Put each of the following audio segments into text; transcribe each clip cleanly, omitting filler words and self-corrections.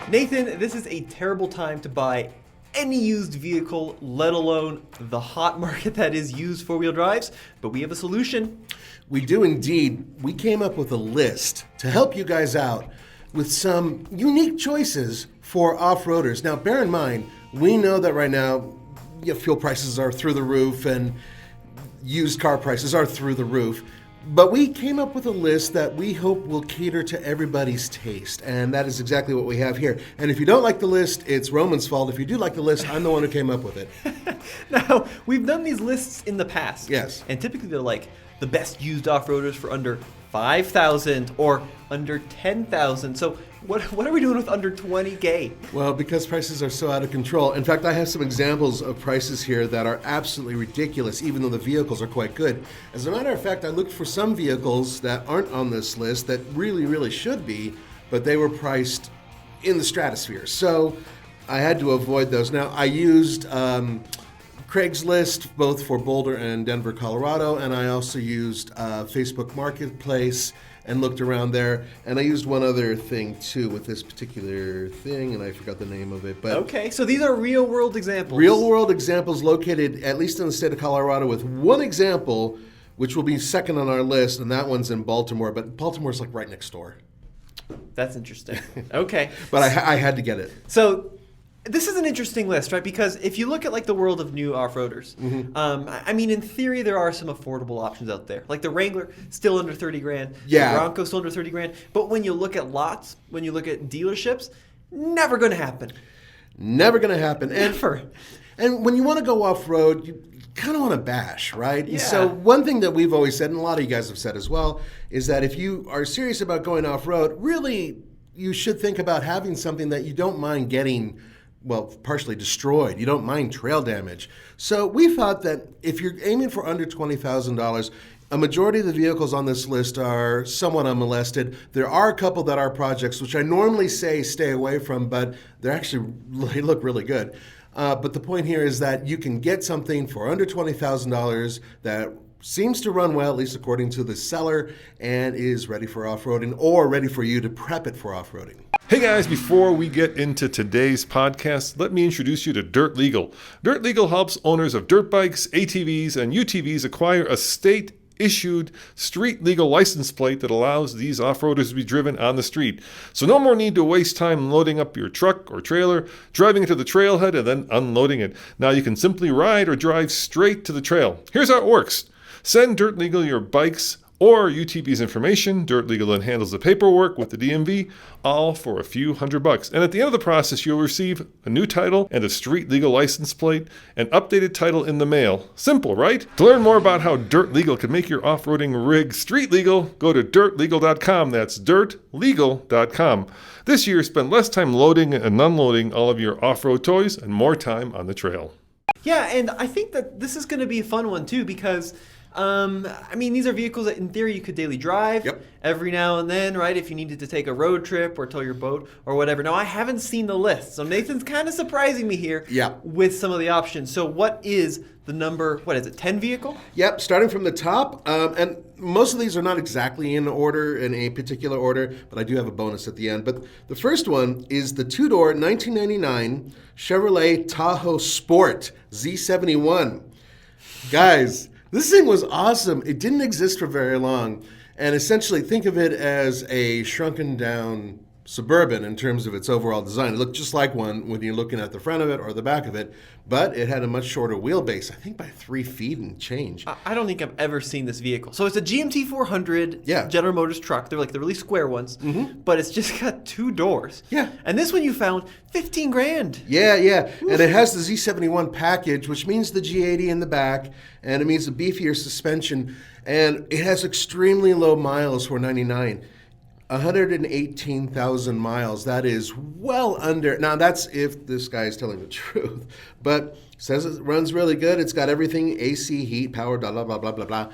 Nathan, this is a terrible time to buy any used vehicle, let alone the hot market that is used four-wheel drives, but we have a solution. We do indeed. We came up with a list to help you guys out with some unique choices for off-roaders. Now, bear in mind, we know that right now, fuel prices are through the roof and used car prices are through the roof. But we came up with a list that we hope will cater to everybody's taste, and that is exactly what we have here. And if you don't like the list, it's Roman's fault. If you do like the list, I'm the one who came up with it. Now, we've done these lists in the past. Yes. And typically they're like the best used off-roaders for under $5,000 or under $10,000. So what are we doing with under $20K? Well, because prices are so out of control. In fact, I have some examples of prices here that are absolutely ridiculous, even though the vehicles are quite good. As a matter of fact, I looked for some vehicles that aren't on this list that really should be, but they were priced in the stratosphere. So I had to avoid those. Now, I used Craigslist, both for Boulder and Denver, Colorado, and I also used Facebook Marketplace and looked around there. And I used one other thing too with this particular thing, and I forgot the name of it. But okay, so these are real-world examples. Real-world examples located, at least in the state of Colorado, with one example, which will be second on our list, and that one's in Baltimore. But Baltimore's like right next door. That's interesting. Okay. But I had to get it. So this is an interesting list, right? Because if you look at like the world of new off-roaders, I mean, in theory, there are some affordable options out there. Like the Wrangler, still under 30 grand. Yeah. The Bronco, still under 30 grand. But when you look at lots, when you look at dealerships, never going to happen. Never going to happen. Never. And when you want to go off-road, you kind of want to bash, right? Yeah. So one thing that we've always said, and a lot of you guys have said as well, is that if you are serious about going off-road, really, you should think about having something that you don't mind getting partially destroyed. You don't mind trail damage. So we thought that if you're aiming for under $20,000, a majority of the vehicles on this list are somewhat unmolested. There are a couple that are projects, which I normally say stay away from, but they look really good. But the point here is that you can get something for under $20,000 that seems to run well, at least according to the seller, and is ready for off-roading or ready for you to prep it for off-roading. Hey guys, before we get into today's podcast, let me introduce you to Dirt Legal. Dirt Legal helps owners of dirt bikes, ATVs, and UTVs acquire a state-issued street legal license plate that allows these off-roaders to be driven on the street. So no more need to waste time loading up your truck or trailer, driving it to the trailhead, and then unloading it. Now you can simply ride or drive straight to the trail. Here's how it works. Send Dirt Legal your bikes or UTV's information. Dirt Legal then handles the paperwork with the DMV, all for a few $100. And at the end of the process, you'll receive a new title and a street legal license plate, an updated title in the mail. Simple, right? To learn more about how Dirt Legal can make your off-roading rig street legal, go to dirtlegal.com. That's dirtlegal.com. This year, spend less time loading and unloading all of your off-road toys and more time on the trail. Yeah, and I think that this is going to be a fun one too because I mean, these are vehicles that in theory you could daily drive every now and then, right? If you needed to take a road trip or tow your boat or whatever. Now, I haven't seen the list, so Nathan's kind of surprising me here with some of the options. So what is the number, 10 vehicle? Yep, starting from the top. And most of these are not exactly in order, in a particular order, but I do have a bonus at the end. But the first one is the two-door 1999 Chevrolet Tahoe Sport Z71. Guys, this thing was awesome. It didn't exist for very long. And essentially think of it as a shrunken down Suburban in terms of its overall design. It looked just like one when you're looking at the front of it or the back of it, but it had a much shorter wheelbase, I think by 3 feet and change. I don't think I've ever seen this vehicle. So it's a GMT 400 General Motors truck. They're like the really square ones, but it's just got 2 doors. Yeah. And this one you found 15 grand. Yeah. And it has the Z71 package, which means the G80 in the back, and it means a beefier suspension, and it has extremely low miles for 99. 118,000 miles. That is well under. Now, that's if this guy is telling the truth. But says it runs really good. It's got everything, AC, heat, power, blah, blah, blah, blah, blah, blah.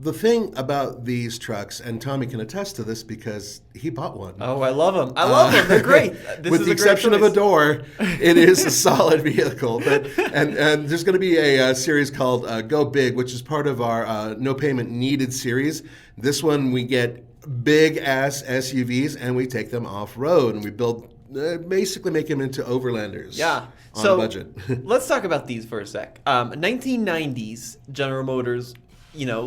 The thing about these trucks, and Tommy can attest to this because he bought one. Oh, I love them. I love them. They're great. With the exception of a door, it is a solid vehicle. And there's going to be a series called Go Big, which is part of our No Payment Needed series. This one, we get big-ass SUVs, and we take them off-road, and we build basically make them into overlanders. Yeah. On a budget. Let's talk about these for a sec. 1990s, General Motors,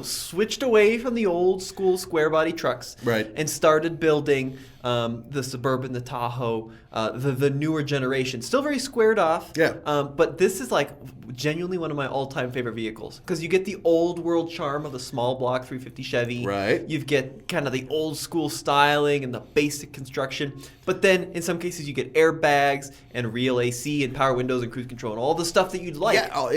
switched away from the old school square body trucks, right, and started building the Suburban, the Tahoe, the newer generation. Still very squared off. Yeah. But this is like genuinely one of my all-time favorite vehicles because you get the old world charm of the small block 350 Chevy. Right. You get kind of the old school styling and the basic construction. But then in some cases you get airbags and real AC and power windows and cruise control and all the stuff that you'd like. Yeah.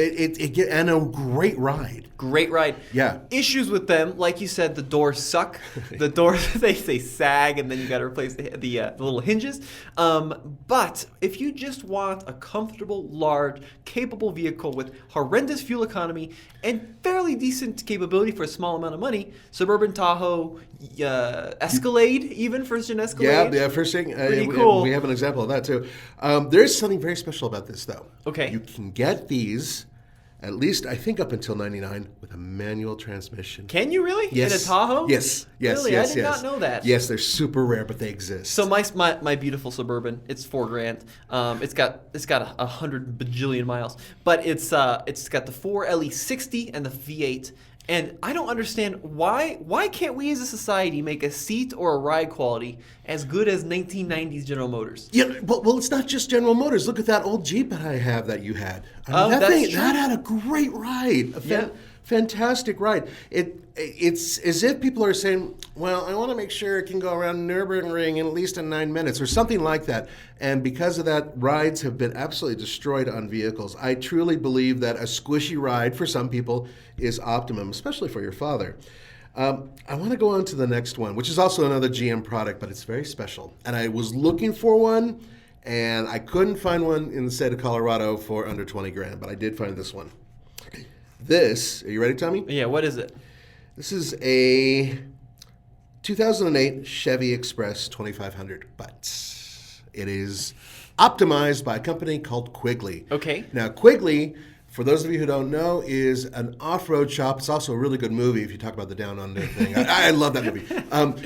And a great ride. Great ride. Yeah. Issues with them, like you said, the doors suck. The doors they sag, and then you got to replace the little hinges. But if you just want a comfortable, large, capable vehicle with horrendous fuel economy and fairly decent capability for a small amount of money, Suburban, Tahoe, Escalade, even first-gen Escalade. Yeah, first thing. Pretty cool. We have an example of that too. There's something very special about this, though. Okay. You can get these, at least I think up until '99, with a manual transmission. Can you really? Yes. In a Tahoe? Yes. Really? I did not know that. Yes, they're super rare, but they exist. So my beautiful Suburban, it's $4,000. It's got 100 bajillion miles, but it's got the 4LE60 and the V8. And I don't understand why can't we as a society make a seat or a ride quality as good as 1990s General Motors? Yeah, well, it's not just General Motors. Look at that old Jeep that I have that you had. That's true. That had a great ride. Fantastic ride. It's as if people are saying, well, I want to make sure it can go around Nürburgring in at least in 9 minutes or something like that. And because of that, rides have been absolutely destroyed on vehicles. I truly believe that a squishy ride for some people is optimum, especially for your father. I want to go on to the next one, which is also another GM product, but it's very special. And I was looking for one, and I couldn't find one in the state of Colorado for under 20 grand, but I did find this one. Are you ready, Tommy? Yeah, what is it? This is a 2008 Chevy Express 2500, but it is optimized by a company called Quigley. Okay. Now, Quigley, for those of you who don't know, is an off-road shop. It's also a really good movie if you talk about the Down Under thing. I love that movie.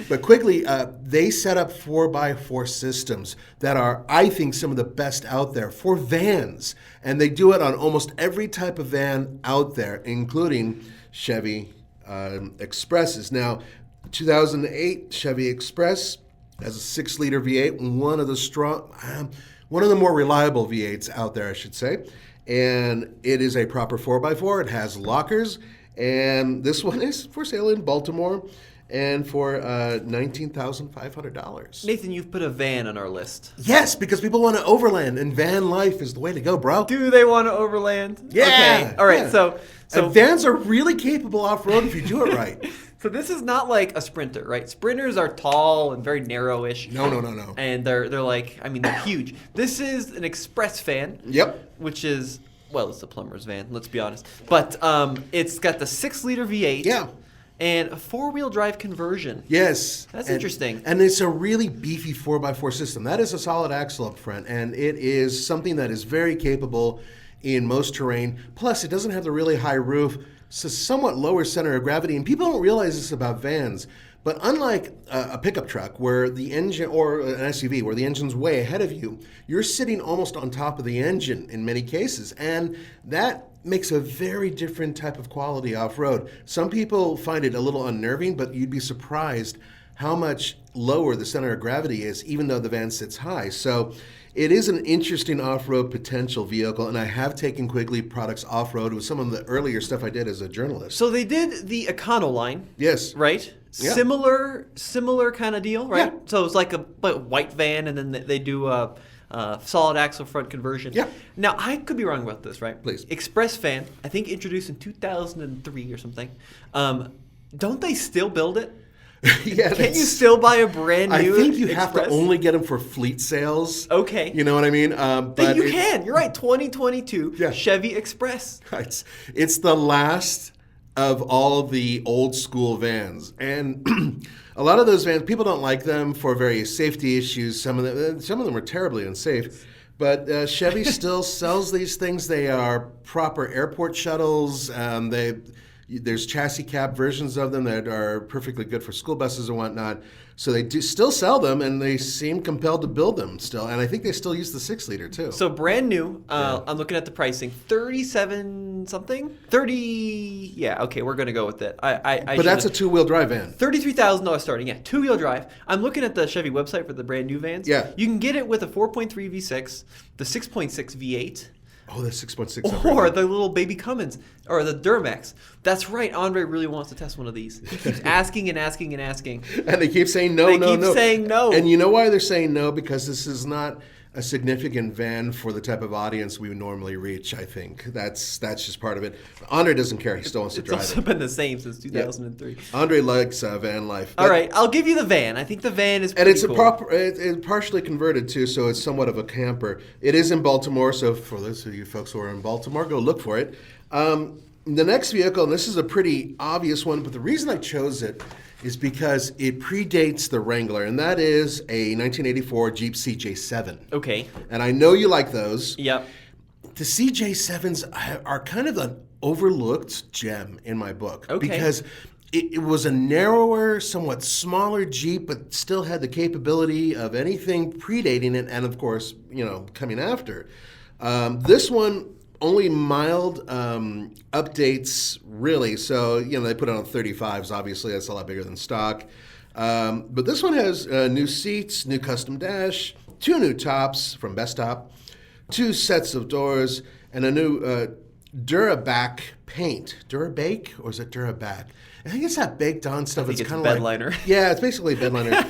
But Quigley, they set up 4x4 systems that are, I think, some of the best out there for vans. And they do it on almost every type of van out there, including Chevy Expresses. Now, 2008 Chevy Express has a 6-liter V8, one of the more reliable V8s out there, I should say. And it is a proper 4x4. It has lockers, and this one is for sale in Baltimore, and for $19,500. Nathan, you've put a van on our list. Yes, because people want to overland, and van life is the way to go, bro. Do they want to overland? Yeah. Okay. All right. Yeah. So and vans are really capable off-road if you do it right. So this is not like a Sprinter, right? Sprinters are tall and very narrow-ish. No. And they're like, they're huge. This is an Express van. Yep. Which is, well, it's a plumber's van, let's be honest. But it's got the 6-liter V8. Yeah. And a 4-wheel drive conversion. Yes. That's interesting. And it's a really beefy 4x4 system. That is a solid axle up front, and it is something that is very capable in most terrain. Plus, it doesn't have the really high roof. It's a somewhat lower center of gravity, and people don't realize this about vans. But unlike a pickup truck where the engine, or an SUV where the engine's way ahead of you, you're sitting almost on top of the engine in many cases. And that makes a very different type of quality off-road. Some people find it a little unnerving, but you'd be surprised how much lower the center of gravity is, even though the van sits high. So it is an interesting off-road potential vehicle, and I have taken Quigley products off-road with some of the earlier stuff I did as a journalist. So they did the Econo line. Yes. Right? Yeah. Similar kind of deal, right? Yeah. So it's like a white van, and then they do a solid axle front conversion. Yeah. Now, I could be wrong about this, right? Please. Express van, I think introduced in 2003 or something. Don't they still build it? Yeah, Can you still buy a brand new I think you Express? have to only get them for fleet sales. Okay. You know what I mean? But you can. You're right. 2022 Yeah. Chevy Express. It's the last of all the old school vans. And a lot of those vans, people don't like them for various safety issues. Some of them are terribly unsafe. But Chevy still sells these things. They are proper airport shuttles. They There's chassis cab versions of them that are perfectly good for school buses and whatnot. So they do still sell them, and they seem compelled to build them still. And I think they still use the 6-liter too. So brand new. I'm looking at the pricing. 37 something. 30. Yeah. Okay, we're gonna go with it. But that's a 2-wheel drive van. $33,000 starting. Yeah, 2-wheel drive. I'm looking at the Chevy website for the brand new vans. Yeah. You can get it with a 4.3 V6, the 6.6 V8. Oh, the 6.6. Or the little baby Cummins, or the Duramax. That's right. Andre really wants to test one of these. He keeps asking and asking and asking. And they keep saying no, no. They keep saying no. And you know why they're saying no? Because this is not a significant van for the type of audience we would normally reach, I think. That's just part of it. Andre doesn't care. He still wants to drive it. It's also been the same since 2003. Yeah. Andre likes van life. All right. I'll give you the van. I think the van is pretty cool. It's partially converted, too, so it's somewhat of a camper. It is in Baltimore, so for those of you folks who are in Baltimore, go look for it. The next vehicle, and this is a pretty obvious one, but the reason I chose it is because it predates the Wrangler, and that is a 1984 Jeep CJ7. Okay. And I know you like those. Yep. The CJ7s are kind of an overlooked gem in my book. Okay. Because it was a narrower, somewhat smaller Jeep, but still had the capability of anything predating it and, of course, coming after. This one, only mild updates, really. So, they put it on 35s. Obviously, that's a lot bigger than stock. But this one has new seats, new custom dash, 2 new tops from Best Top, 2 sets of doors, and a new Duraback paint. Durabake, or is it Duraback? I think it's that baked on stuff. It's kind of bed liner. Yeah, it's basically bed liner.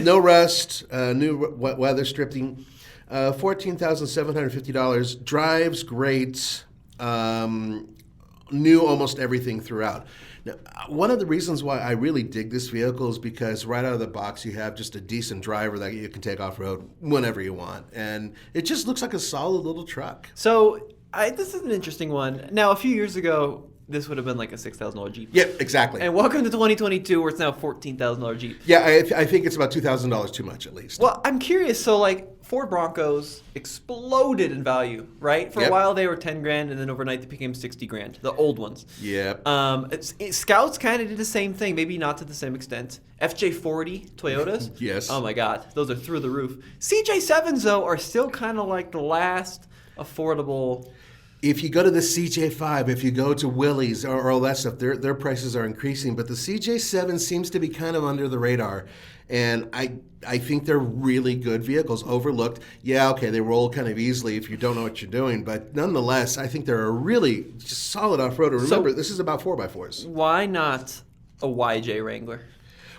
No rust, new weather stripping. $14,750. Drives great. New almost everything throughout. Now, one of the reasons why I really dig this vehicle is because right out of the box you have just a decent driver that you can take off-road whenever you want. And it just looks like a solid little truck. So this is an interesting one. Now, a few years ago, this would have been like a $6,000 Jeep. Yeah, exactly. And welcome to 2022, where it's now a $14,000 Jeep. Yeah, I think it's about $2,000 too much at least. Well, I'm curious. So, Ford Broncos exploded in value, right? For a while, they were $10,000, and then overnight they became $60,000. The old ones. Yep. Scouts kind of did the same thing, maybe not to the same extent. FJ40 Toyotas. Yes. Oh my God, those are through the roof. CJ7s though are still kind of like the last affordable. If you go to the CJ5, if you go to Willys or all that stuff, their prices are increasing. But the CJ7 seems to be kind of under the radar. And I think they're really good vehicles, overlooked. Yeah, okay, they roll kind of easily if you don't know what you're doing. But nonetheless, I think they're a really just solid off-roader. Remember, this is about 4x4s. Why not a YJ Wrangler?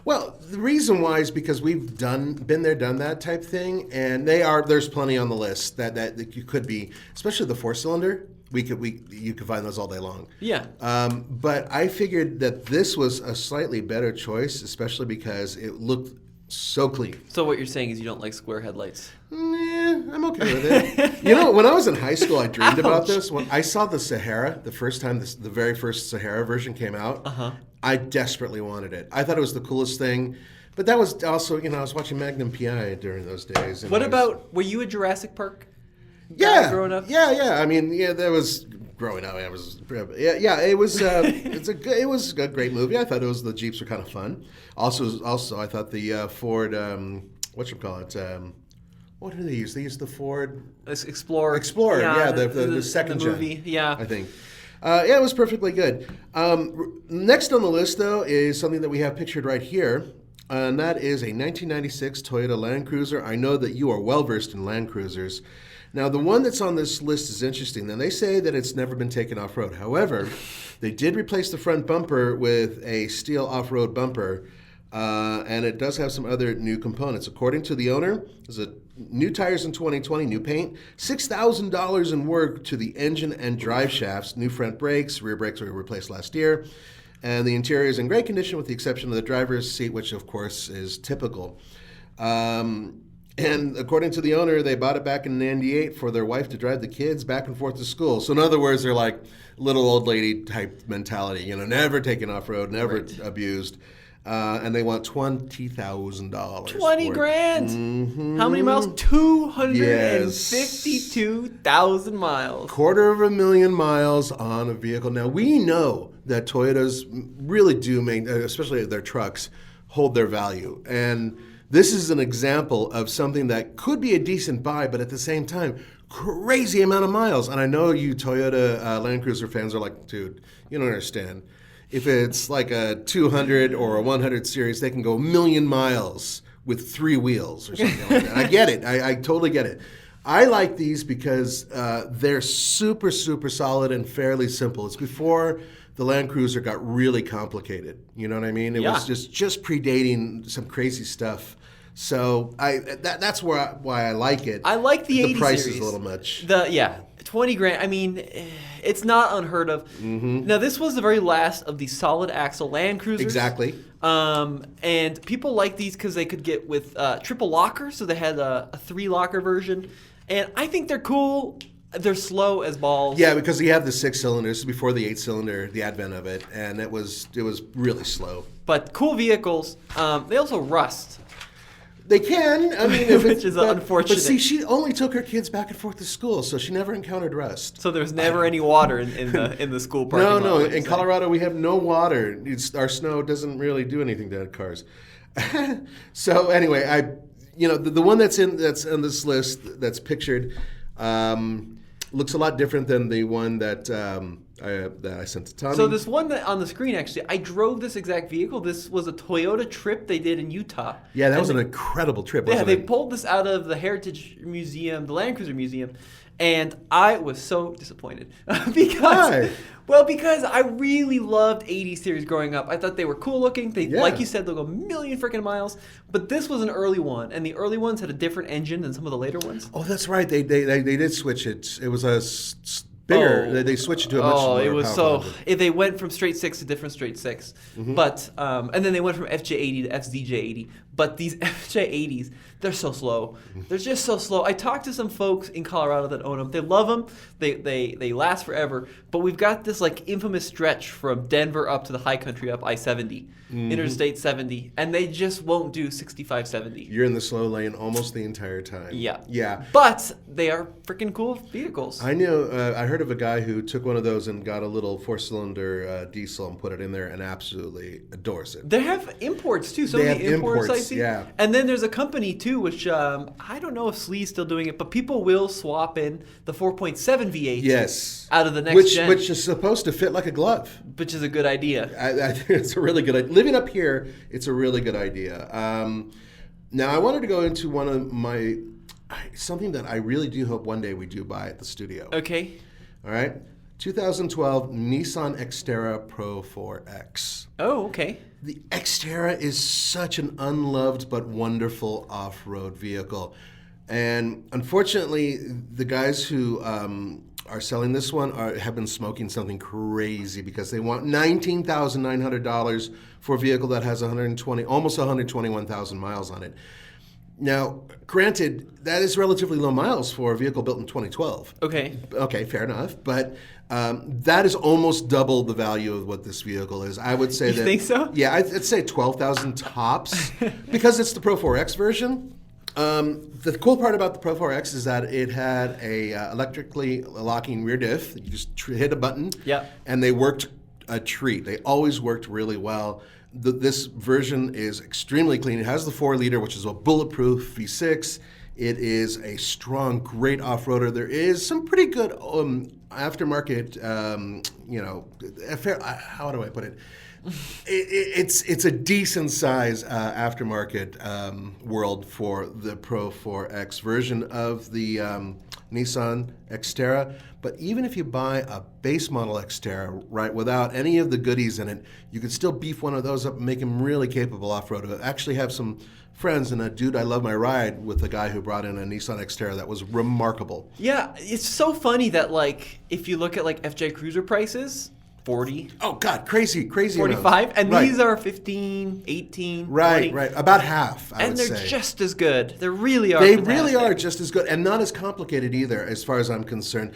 Well, the reason why is because we've been there, done that type thing, and there's plenty on the list that you could be, especially the 4-cylinder. You could find those all day long. Yeah. But I figured that this was a slightly better choice, especially because it looked so clean. So what you're saying is you don't like square headlights? I'm okay with it. When I was in high school, I dreamed about this. When I saw the Sahara, the first time the very first Sahara version came out, I desperately wanted it. I thought it was the coolest thing. But that was also, I was watching Magnum P.I. during those days. Were you a Jurassic Park? Yeah, growing up. Yeah. I mean, that was growing up. It was, It was. It was a great movie. I thought the Jeeps were kind of fun. Also, I thought the Ford. Whatchamacallit? What do they use? They use the Ford Explorer. Explorer. Yeah, the second movie. gen. Yeah, I think. It was perfectly good. Next on the list, though, is something that we have pictured right here. And that is a 1996 Toyota Land Cruiser. I know that you are well versed in Land Cruisers. Now, the one that's on this list is interesting. Then they say that it's never been taken off-road. However, they did replace the front bumper with a steel off-road bumper, and it does have some other new components. According to the owner, there's new tires in 2020, new paint, $6,000 in work to the engine and drive shafts, new front brakes, rear brakes were replaced last year, and the interior is in great condition with the exception of the driver's seat, which of course is typical. And according to the owner, they bought it back in '98 for their wife to drive the kids back and forth to school. So in other words, they're like little old lady type mentality, never taken off-road, never abused. and they want $20,000. 20 grand. Mm-hmm. How many miles? 252,000 miles. 250,000 miles on a vehicle. Now, we know that Toyotas really do make, especially their trucks, hold their value. And this is an example of something that could be a decent buy, but at the same time, crazy amount of miles. And I know you Toyota Land Cruiser fans are like, dude, you don't understand. If it's like a 200 or a 100 series, they can go 1,000,000 miles with 3 wheels or something like that. I get it. I totally get it. I like these because they're super, super solid and fairly simple. It's before the Land Cruiser got really complicated. You know what I mean? It was just predating some crazy stuff. So that's why I like it. I like the 80 The price series. is a little much. 20 grand. I mean, it's not unheard of. Mm-hmm. Now, this was the very last of the solid axle Land Cruisers. Exactly. And people like these because they could get with triple locker, so they had a 3-locker version. And I think they're cool. They're slow as balls. Yeah, because you have the 6 cylinders before the 8-cylinder, the advent of it, and it was really slow. But cool vehicles. They also rust. They can. I mean, which is unfortunate. But see, she only took her kids back and forth to school, so she never encountered rust. So there's never any water in the school parking lot. No. In Colorado, we have no water. Our snow doesn't really do anything to cars. So anyway, the one that's on this list that's pictured looks a lot different than the one that I sent to Tommy. So this one that on the screen, actually, I drove this exact vehicle. This was a Toyota trip they did in Utah. Yeah, that was an incredible trip, wasn't it? Yeah, they pulled this out of the Heritage Museum, the Land Cruiser Museum, and I was so disappointed. Why? Well, because I really loved 80 series growing up. I thought they were cool looking. Like you said, they'll go 1,000,000 freaking miles. But this was an early one, and the early ones had a different engine than some of the later ones. Oh, that's right. They did switch it. It was a bigger. They switched it to a much more it was powerful engine. They went from straight 6 to different straight 6. Mm-hmm. But and then they went from FJ80 to FZJ80. But these FJ80s, they're so slow. They're just so slow. I talked to some folks in Colorado that own them. They love them. They last forever. But we've got this like infamous stretch from Denver up to the high country up I-70, Interstate 70, and they just won't do 65, 70. You're in the slow lane almost the entire time. Yeah. But they are freaking cool vehicles. I know. I heard of a guy who took one of those and got a little 4-cylinder diesel and put it in there and absolutely adores it. They have imports too. Some of the imports I see. Yeah. And then there's a company too, which I don't know if Slee's still doing it, but people will swap in the 4.7 V8 yes. out of the next gen. Which is supposed to fit like a glove. Which is a good idea. I think it's a really good idea. Living up here, it's a really good idea. Now, I wanted to go into one of something that I really do hope one day we do buy at the studio. Okay. All right. 2012 Nissan Xterra Pro 4X. Oh, okay. The Xterra is such an unloved but wonderful off-road vehicle. And unfortunately, the guys who are selling this one have been smoking something crazy because they want $19,900 for a vehicle that has almost 121,000 miles on it. Now, granted, that is relatively low miles for a vehicle built in 2012. Okay, fair enough. But that is almost double the value of what this vehicle is. I would say You think so? Yeah, I'd say 12,000 tops because it's the Pro 4X version. The cool part about the Pro 4X is that it had a electrically locking rear diff. You just hit a button, and they worked a treat. They always worked really well. This version is extremely clean. It has the 4-liter, which is a bulletproof V6. It is a strong, great off-roader. There is some pretty good aftermarket, how do I put it? It's a decent size aftermarket world for the Pro 4X version of the Nissan Xterra. But even if you buy a base model Xterra, right, without any of the goodies in it, you could still beef one of those up and make him really capable off-road. I actually have some friends and a dude I love my ride with a guy who brought in a Nissan Xterra that was remarkable. Yeah, it's so funny that like if you look at like FJ Cruiser prices, 40. Oh God, crazy 45, amounts. and right. These are 15, 18, right, 20. right, about half. I and would they're say. just as good. They really are. They fantastic. really are just as good, and not as complicated either, as far as I'm concerned.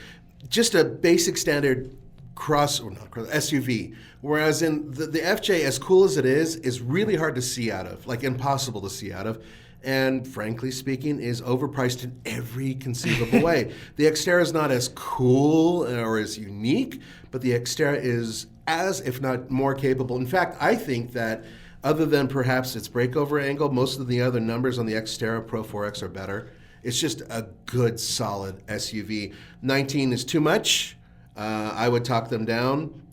Just a basic standard SUV. Whereas in the FJ, as cool as it is really hard to see out of, like impossible to see out of. And frankly speaking, is overpriced in every conceivable way. The Xterra is not as cool or as unique, but the Xterra is as, if not more capable. In fact, I think that other than perhaps its breakover angle, most of the other numbers on the Xterra Pro 4X are better. It's just a good, solid SUV. 19 is too much. I would talk them down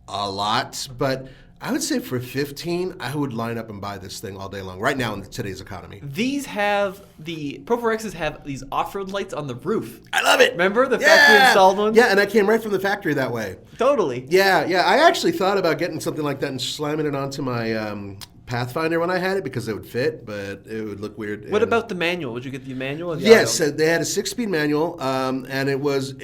a lot, but I would say for 15, I would line up and buy this thing all day long, right now in today's economy. The Pro 4Xs have these off-road lights on the roof. I love it. Remember the factory installed ones? Yeah, and I came right from the factory that way. Totally. Yeah. I actually thought about getting something like that and slamming it onto my Pathfinder when I had it because it would fit, but it would look weird. What about the manual? Would you get the manual? Yes, they had a 6-speed manual, and it was...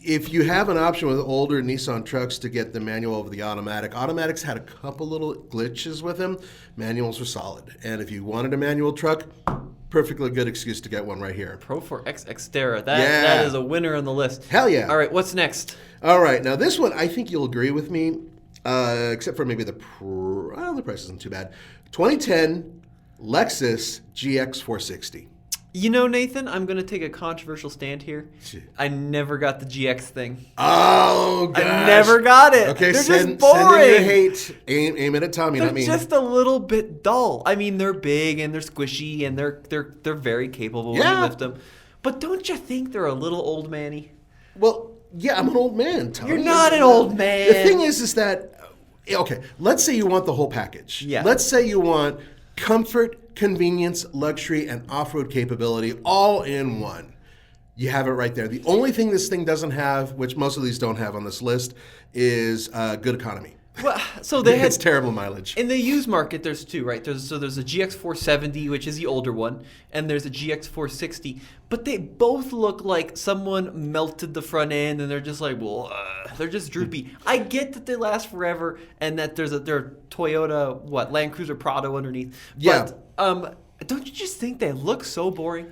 If you have an option with older Nissan trucks to get the manual over the automatic, automatics had a couple little glitches with them. Manuals were solid. And if you wanted a manual truck, perfectly good excuse to get one right here. Pro 4X Xterra. That is a winner on the list. Hell yeah. All right, what's next? All right, now this one, I think you'll agree with me, except for maybe the price isn't too bad. 2010 Lexus GX 460. You know, Nathan, I'm going to take a controversial stand here. I never got the GX thing. Oh, gosh. I never got it. Okay, they're send just boring. in your hate. Aim it at Tommy, They're not me. just a little bit dull. I mean, they're big and they're squishy and they're very capable when you lift them. But don't you think they're a little old manny? Well, yeah, I'm an old man, Tommy. You're not an old man. The thing is that, okay, let's say you want the whole package. Yeah. Let's say you want comfort, convenience, luxury, and off-road capability all in one. You have it right there. The only thing this thing doesn't have, which most of these don't have on this list, is good economy. Well, so they had It's terrible mileage. in the used market. There's two, right? There's a GX 470, which is the older one, and there's a GX 460. But they both look like someone melted the front end, and they're just like, they're just droopy. I get that they last forever, and that they're Toyota Land Cruiser Prado underneath. Yeah. But don't you just think they look so boring?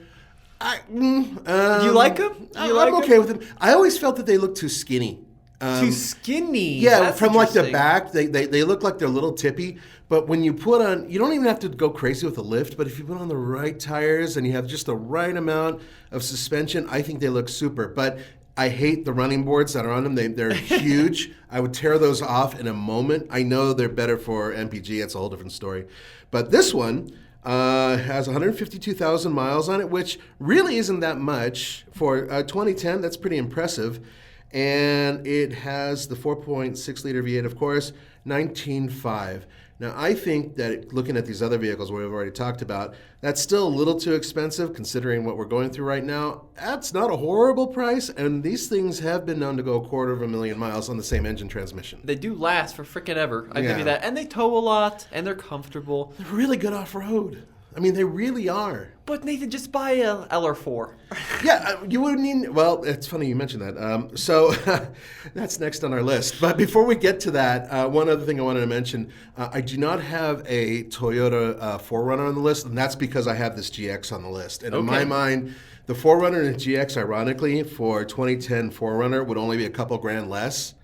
You like them? I'm okay with them. I always felt that they looked too skinny. Too skinny. Yeah, That's from like the interesting. back, they look like they're a little tippy. But when you put on, you don't even have to go crazy with the lift, but if you put on the right tires and you have just the right amount of suspension, I think they look super. But I hate the running boards that are on them. They're huge. I would tear those off in a moment. I know they're better for MPG. It's a whole different story. But this one has 152,000 miles on it, which really isn't that much. For 2010, that's pretty impressive. And it has the 4.6-liter V8, of course, 19.5. Now, I think that looking at these other vehicles we've already talked about, that's still a little too expensive considering what we're going through right now. That's not a horrible price, and these things have been known to go 250,000 miles on the same engine transmission. They do last for frickin' ever. I give Yeah. you that. And they tow a lot, and they're comfortable. They're really good off-road. I mean, they really are. But Nathan, just buy a LR4. Yeah, you wouldn't need. Well, it's funny you mentioned that. So that's next on our list. But before we get to that, one other thing I wanted to mention: I do not have a Toyota 4Runner on the list, and that's because I have this GX on the list. And in my mind, the 4Runner and the GX, ironically, for 2010 4Runner would only be a couple grand less.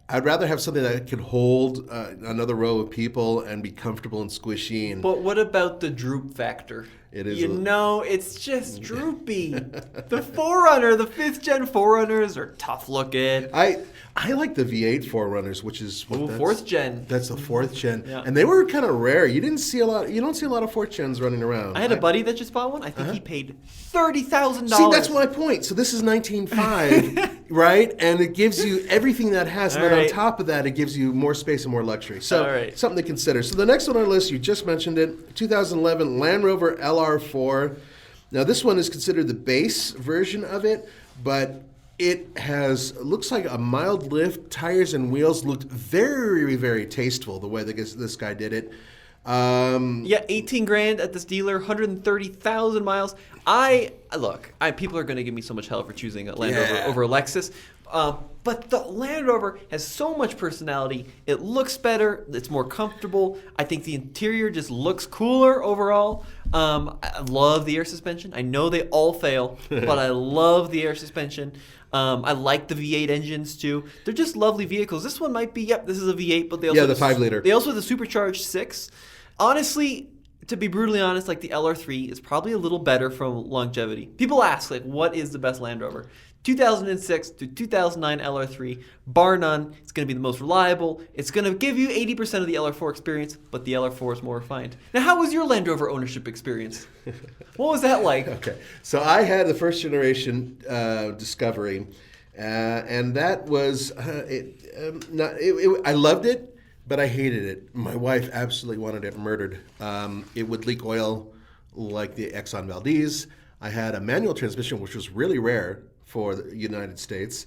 I'd rather have something that could hold another row of people and be comfortable and squishy. And But what about the droop factor? It is it's just droopy. The 4Runner, the 5th gen 4Runners are tough looking. I like the V8 4Runners, which is what that's- 4th gen. That's the 4th gen, Yeah. and they were kind of rare. You don't see a lot of 4th gens running around. I had a buddy that just bought one. I think he paid $30,000. See, that's my point. So this is 19.5, right? And it gives you everything that has, and then on top of that, it gives you more space and more luxury. So something to consider. So the next one on our list, you just mentioned it, 2011 Land Rover LR4. Now this one is considered the base version of it, but it looks like a mild lift. Tires and wheels looked very, very tasteful the way that this guy did it. 18 grand at this dealer, 130,000 miles. People are going to give me so much hell for choosing a Land Rover over a Lexus. But the Land Rover has so much personality. It looks better. It's more comfortable. I think the interior just looks cooler overall. I love the air suspension. I know they all fail, but I love the air suspension. I like the V8 engines too. They're just lovely vehicles. This one might be, this is a V8, but they also the 5-liter. They also have the supercharged 6. Honestly, to be brutally honest, like the LR3 is probably a little better from longevity. People ask, like, what is the best Land Rover? 2006 to 2009 LR3, bar none, it's going to be the most reliable. It's going to give you 80% of the LR4 experience, but the LR4 is more refined. Now, how was your Land Rover ownership experience? What was that like? Okay, so I had the first generation Discovery, and that was I loved it. But I hated it. My wife absolutely wanted it murdered. It would leak oil like the Exxon Valdez. I had a manual transmission, which was really rare for the United States.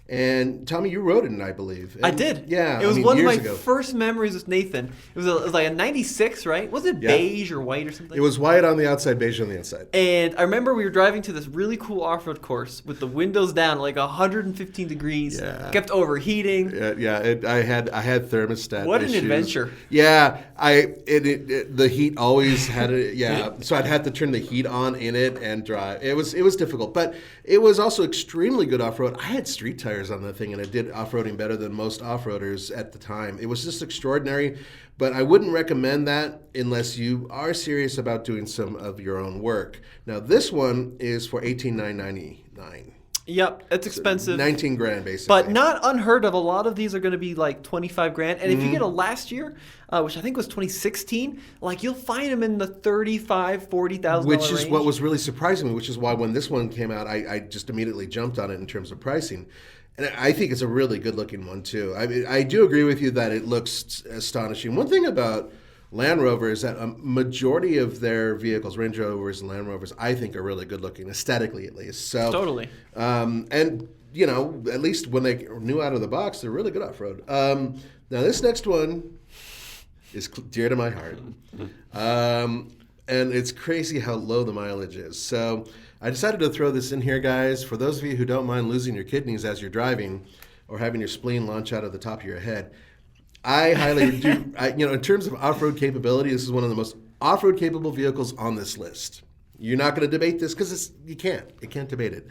And Tommy, you rode it, I believe. And I did. Yeah, it was one of my ago. first memories with Nathan. It was like a 96, right? Was it beige or white or something? It was white on the outside, beige on the inside. And I remember we were driving to this really cool off-road course with the windows down, like 115 degrees. Yeah. Kept overheating. I had thermostat What issues. an adventure! Yeah, the heat always had it. Yeah, so I'd have to turn the heat on in it and drive. It was difficult, but it was also extremely good off-road. I had street tires on that thing, and it did off-roading better than most off-roaders at the time. It was just extraordinary, but I wouldn't recommend that unless you are serious about doing some of your own work. Now, this one is for $18,999. Yep, it's expensive. 19 grand, basically. But not unheard of. A lot of these are going to be like 25 grand. And if you get a last year, which I think was 2016, like you'll find them in the $35,000, $40,000 Which is range. what was really surprising me, which is why when this one came out, I just immediately jumped on it in terms of pricing. And I think it's a really good-looking one, too. I mean, I do agree with you that it looks astonishing. One thing about Land Rover is that a majority of their vehicles, Range Rovers and Land Rovers, I think are really good-looking, aesthetically at least. So Totally. And, you know, at least when they new out of the box, they're really good off-road. Now, this next one is dear to my heart. And it's crazy how low the mileage is. So I decided to throw this in here, guys. For those of you who don't mind losing your kidneys as you're driving or having your spleen launch out of the top of your head, I highly do. In terms of off-road capability, this is one of the most off-road capable vehicles on this list. You're not going to debate this because you can't. You can't debate it.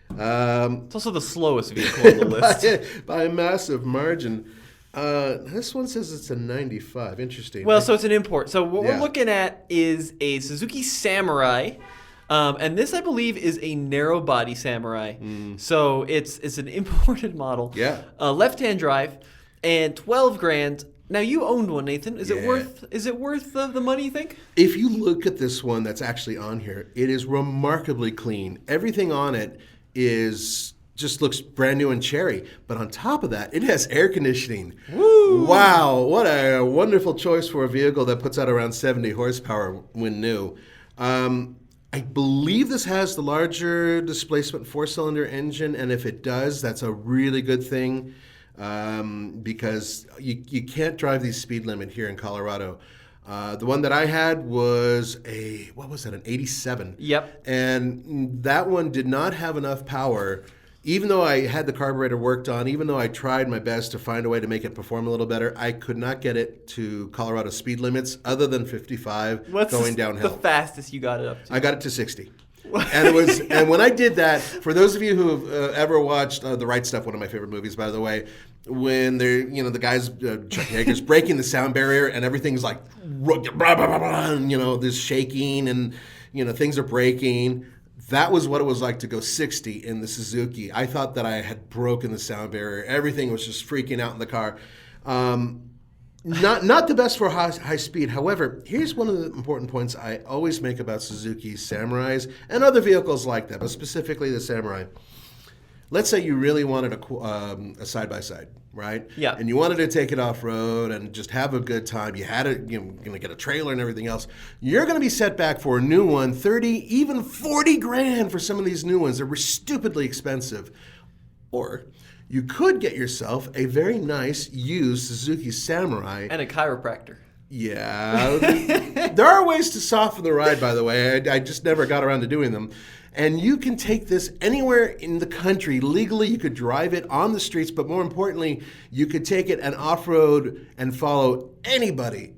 It's also the slowest vehicle on the list. by a massive margin. This one says it's a 95. Interesting. Well, so it's an import. So what we're looking at is a Suzuki Samurai. And this, I believe, is a narrow body Samurai. So it's an imported model. Yeah. Left-hand drive. And 12 grand. Now you owned one, Nathan. Is it worth the money, you think? If you look at this one that's actually on here, it is remarkably clean. Everything on it just looks brand new and cherry. But on top of that, it has air conditioning. Woo! Wow, what a wonderful choice for a vehicle that puts out around 70 horsepower when new. I believe this has the larger displacement 4-cylinder engine, and if it does, that's a really good thing. Because you can't drive the speed limit here in Colorado. The one that I had was an 87. Yep. And that one did not have enough power, even though I had the carburetor worked on, even though I tried my best to find a way to make it perform a little better, I could not get it to Colorado speed limits other than 55 going downhill. The fastest you got it up to? I got it to 60. And when I did that, for those of you who have ever watched The Right Stuff, one of my favorite movies, by the way, when they're, the guys, Chuck Yeager's breaking the sound barrier and everything's like, blah, blah, blah, blah, and, there's shaking and, things are breaking. That was what it was like to go 60 in the Suzuki. I thought that I had broken the sound barrier. Everything was just freaking out in the car. Not the best for high speed. However, here's one of the important points I always make about Suzuki Samurais and other vehicles like that, but specifically the Samurai. Let's say you really wanted a side-by-side, right? Yeah. And you wanted to take it off-road and just have a good time. You had it, going to get a trailer and everything else. You're going to be set back for a new one, 30, even 40 grand for some of these new ones. They're stupidly expensive. Or you could get yourself a very nice used Suzuki Samurai. And a chiropractor. Yeah. There are ways to soften the ride, by the way. I just never got around to doing them. And you can take this anywhere in the country. Legally, you could drive it on the streets, but more importantly, you could take it and off-road and follow anybody,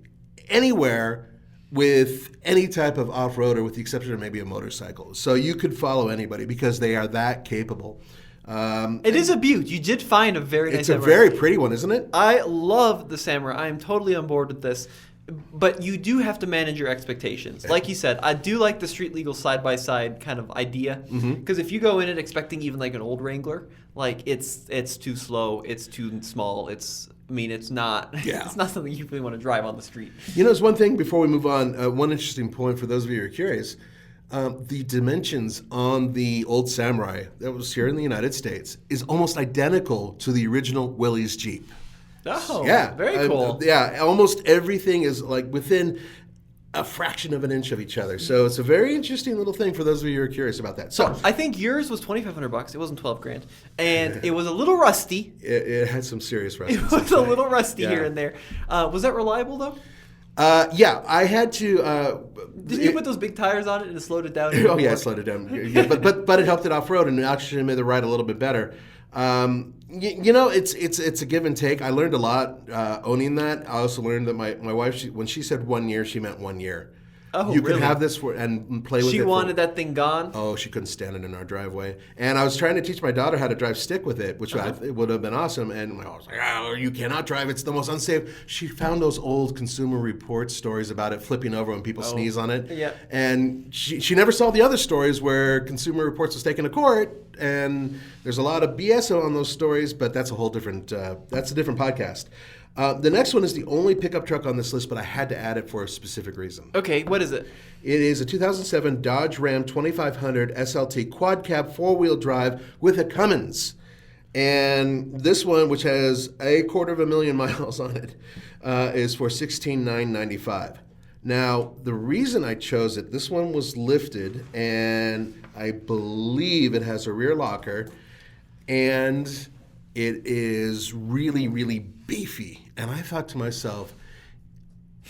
anywhere, with any type of off-roader, with the exception of maybe a motorcycle. So you could follow anybody because they are that capable. It is a beaut. You did find a very nice Samurai. It's a very pretty one, isn't it? I love the Samurai. I am totally on board with this. But you do have to manage your expectations. Like you said, I do like the street legal side-by-side kind of idea. Because if you go in it expecting even like an old Wrangler, like it's too slow, it's too small, it's not it's not something you really want to drive on the street. There's one thing before we move on, one interesting point for those of you who are curious. The dimensions on the old Samurai that was here in the United States is almost identical to the original Willys Jeep. Oh, yeah, very cool. Almost everything is like within a fraction of an inch of each other. So it's a very interesting little thing for those of you who are curious about that. So I think yours was $2,500. It wasn't $12,000, and it was a little rusty. It had some serious rust. It was a little rusty here and there. Was that reliable though? I had to. Did you put those big tires on it and it slowed it down? Oh yeah, it slowed it down. Yeah, but it helped it off road and actually made the ride a little bit better. It's a give and take. I learned a lot owning that. I also learned that my wife, when she said 1 year, she meant 1 year. Oh, you really? could have this and play with it. She wanted that thing gone? Oh, she couldn't stand it in our driveway. And I was trying to teach my daughter how to drive stick with it, which it would have been awesome. And I was like, oh, you cannot drive. It's the most unsafe. She found those old Consumer Reports stories about it flipping over when people sneeze on it. Yeah. And she never saw the other stories where Consumer Reports was taken to court. And there's a lot of BS on those stories, but that's a whole different, that's a different podcast. The next one is the only pickup truck on this list, but I had to add it for a specific reason. Okay, what is it? It is a 2007 Dodge Ram 2500 SLT quad cab 4-wheel drive with a Cummins. And this one, which has 250,000 miles on it, is for $16,995. Now, the reason I chose it, this one was lifted, and I believe it has a rear locker, and it is really, really beefy. And I thought to myself,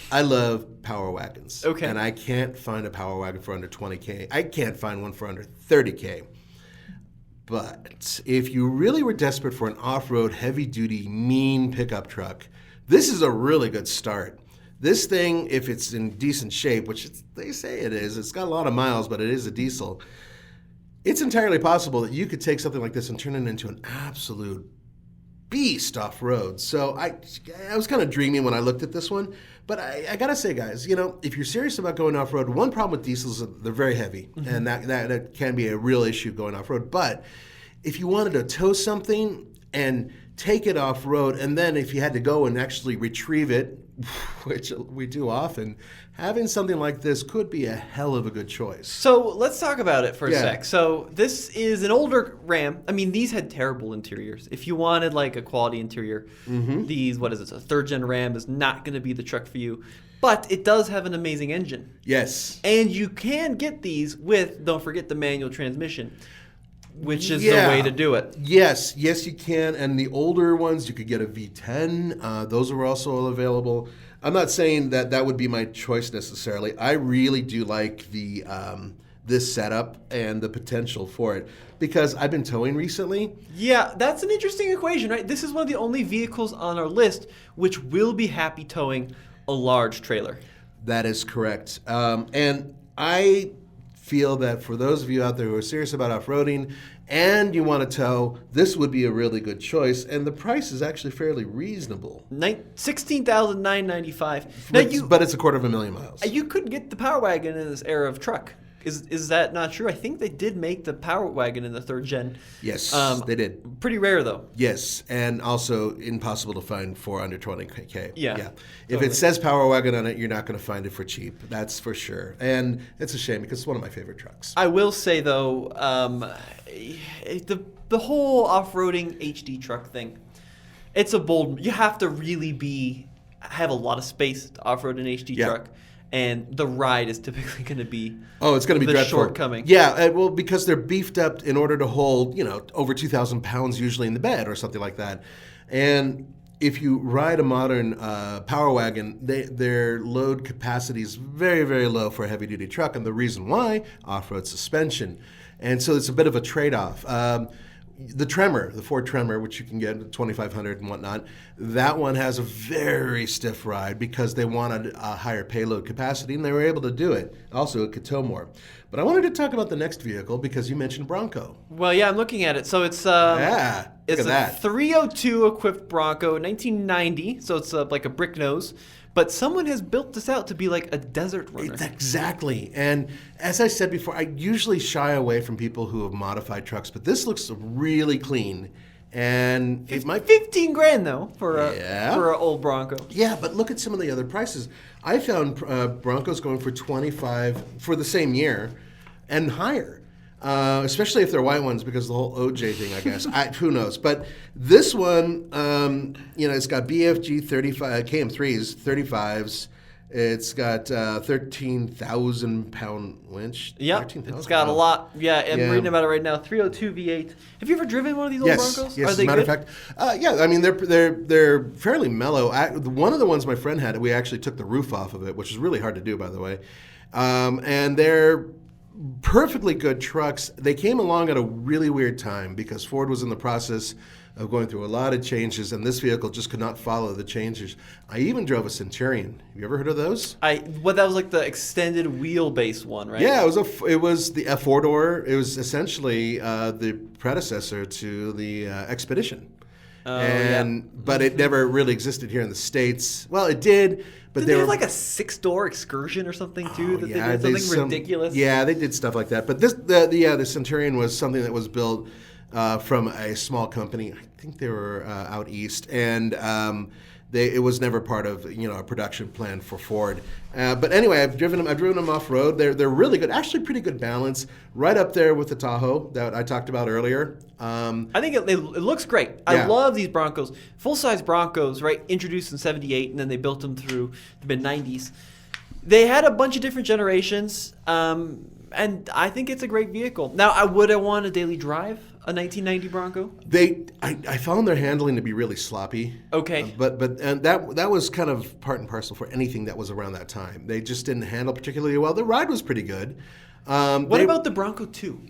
I love power wagons. Okay. And I can't find a power wagon for under $20K. I can't find one for under $30K. But if you really were desperate for an off-road, heavy-duty, mean pickup truck, this is a really good start. This thing, if it's in decent shape, which they say it is, it's got a lot of miles, but it is a diesel, it's entirely possible that you could take something like this and turn it into an absolute beast off-road. So I was kind of dreaming when I looked at this one, but I gotta say, guys, if you're serious about going off-road, one problem with diesels is they're very heavy, and that can be a real issue going off-road. But if you wanted to tow something and take it off-road, and then if you had to go and actually retrieve it, which we do often, having something like this could be a hell of a good choice. So let's talk about it for a sec. So this is an older Ram. I mean, these had terrible interiors. If you wanted like a quality interior, these, what is it, a 3rd-gen Ram is not going to be the truck for you. But it does have an amazing engine. Yes. And you can get these with, don't forget, the manual transmission, which is the way to do it. Yes, you can. And the older ones, you could get a V10. Those are also available. I'm not saying that would be my choice necessarily. I really do like the this setup and the potential for it because I've been towing recently. Yeah, that's an interesting equation, right? This is one of the only vehicles on our list which will be happy towing a large trailer. That is correct. And I feel that for those of you out there who are serious about off-roading and you want to tow, this would be a really good choice. And the price is actually fairly reasonable. $16,995. But it's 250,000 miles. You could get the Power Wagon in this era of truck. Is that not true? I think they did make the Power Wagon in the 3rd gen. Yes, they did. Pretty rare, though. Yes, and also impossible to find for under 20K. Yeah. If it says Power Wagon on it, you're not going to find it for cheap. That's for sure. And it's a shame because it's one of my favorite trucks. I will say, though, the whole off-roading HD truck thing, it's a bold... You have to really have a lot of space to off-road an HD truck. And the ride is typically going to be it's going to be dreadful. Shortcoming. Yeah, well, because they're beefed up in order to hold, over 2,000 pounds usually in the bed or something like that. And if you ride a modern Power Wagon, their load capacity is very, very low for a heavy-duty truck. And the reason why, off-road suspension. And so it's a bit of a trade-off. The Tremor, the Ford Tremor, which you can get at 2,500 and whatnot, that one has a very stiff ride because they wanted a higher payload capacity, and they were able to do it. Also, it could tow more. But I wanted to talk about the next vehicle because you mentioned Bronco. Well, yeah, I'm looking at it. So it's Look at that. 302 equipped Bronco, 1990. So it's like a brick nose. But someone has built this out to be like a desert runner. Exactly. And as I said before, I usually shy away from people who have modified trucks, but this looks really clean. And it might 15 grand though for an old Bronco. Yeah, but look at some of the other prices. I found Broncos going for 25 for the same year and higher. Especially if they're white ones, because the whole OJ thing, I guess. Who knows? But this one, it's got BFG 35 KM3s, 35s. It's got 13,000 pound winch. Yep, it's got a lot. Yeah, I'm reading about it right now. 302 V8. Have you ever driven one of these old Broncos? Yes, Are they as a matter good? of fact, yeah. I mean, they're fairly mellow. One of the ones my friend had, we actually took the roof off of it, which is really hard to do, by the way. And they're perfectly good trucks. They came along at a really weird time because Ford was in the process of going through a lot of changes, and this vehicle just could not follow the changes. I even drove a Centurion. Have you ever heard of those? That was like the extended wheelbase one, right? Yeah, it was the four-door. It was essentially the predecessor to the Expedition. But it never really existed here in the States. Well, it did. But they have like a 6-door Excursion or something too? They did something ridiculous. Yeah, they did stuff like that. But the Centurion was something that was built from a small company. I think they were out east, and it was never part of a production plan for Ford. But anyway, I've driven them off road. They're really good, actually pretty good balance, right up there with the Tahoe that I talked about earlier. I think it looks great. Yeah. I love these Broncos, full size Broncos, right? Introduced in '78, and then they built them through the mid '90s. They had a bunch of different generations, and I think it's a great vehicle. Now, would I want a daily drive a 1990 Bronco? I found their handling to be really sloppy. Okay. But that was kind of part and parcel for anything that was around that time. They just didn't handle particularly well. The ride was pretty good. What about the Bronco 2?